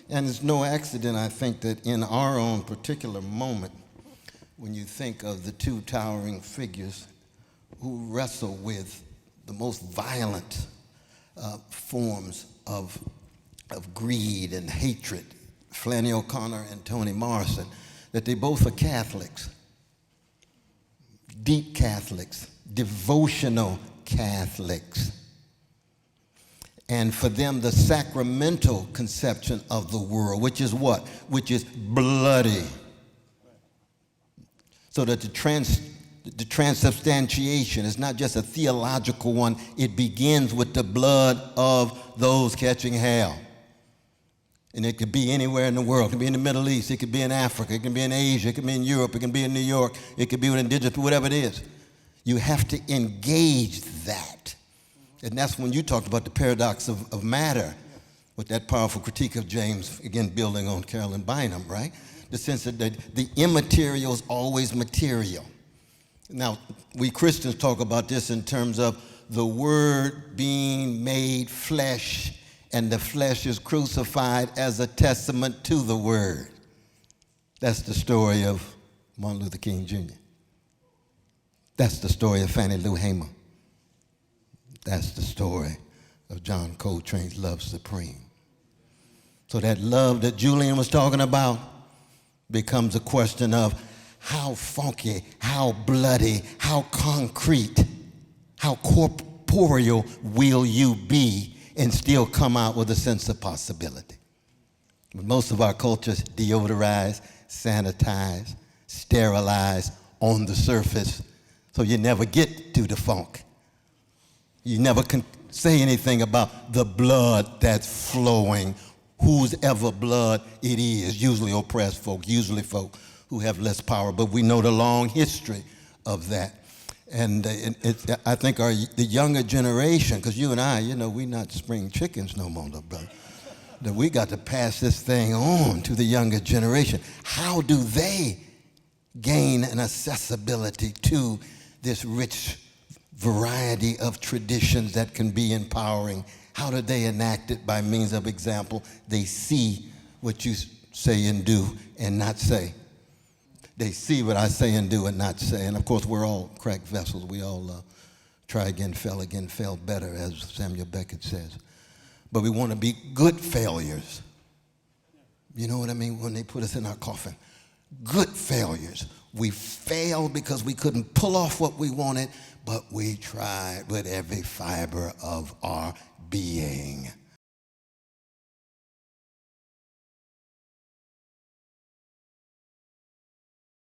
And it's no accident, I think, that in our own particular moment, when you think of the two towering figures who wrestle with the most violent forms of greed and hatred, Flannery O'Connor and Toni Morrison, that they both are Catholics, deep Catholics, devotional Catholics. And for them, the sacramental conception of the world, which is what? Which is bloody. So that the transubstantiation is not just a theological one, it begins with the blood of those catching hell. And it could be anywhere in the world. It could be in the Middle East, it could be in Africa, it could be in Asia, it could be in Europe, it can be in New York, it could be with indigenous, whatever it is. You have to engage that. And that's when you talked about the paradox of matter, with that powerful critique of James, again building on Carolyn Bynum, right? The sense that the immaterial is always material. Now, we Christians talk about this in terms of the Word being made flesh, and the flesh is crucified as a testament to the Word. That's the story of Martin Luther King Jr. That's the story of Fannie Lou Hamer. That's the story of John Coltrane's Love Supreme. So that love that Julian was talking about becomes a question of how funky, how bloody, how concrete, how corporeal will you be and still come out with a sense of possibility. But most of our cultures deodorize, sanitize, sterilize on the surface, so you never get to the funk. You never can say anything about the blood that's flowing, whose ever blood it is, usually oppressed folk, usually folk who have less power, but we know the long history of that. And I think the younger generation, because you and I, we're not spring chickens no more, brother, that we got to pass this thing on to the younger generation. How do they gain an accessibility to this rich variety of traditions that can be empowering? How do they enact it? By means of example. They see what you say and do and not say. They see what I say and do and not say. And of course, we're all cracked vessels. We all try again, fail better, as Samuel Beckett says. But we want to be good failures. You know what I mean? When they put us in our coffin. Good failures. We failed because we couldn't pull off what we wanted, but we tried with every fiber of our being.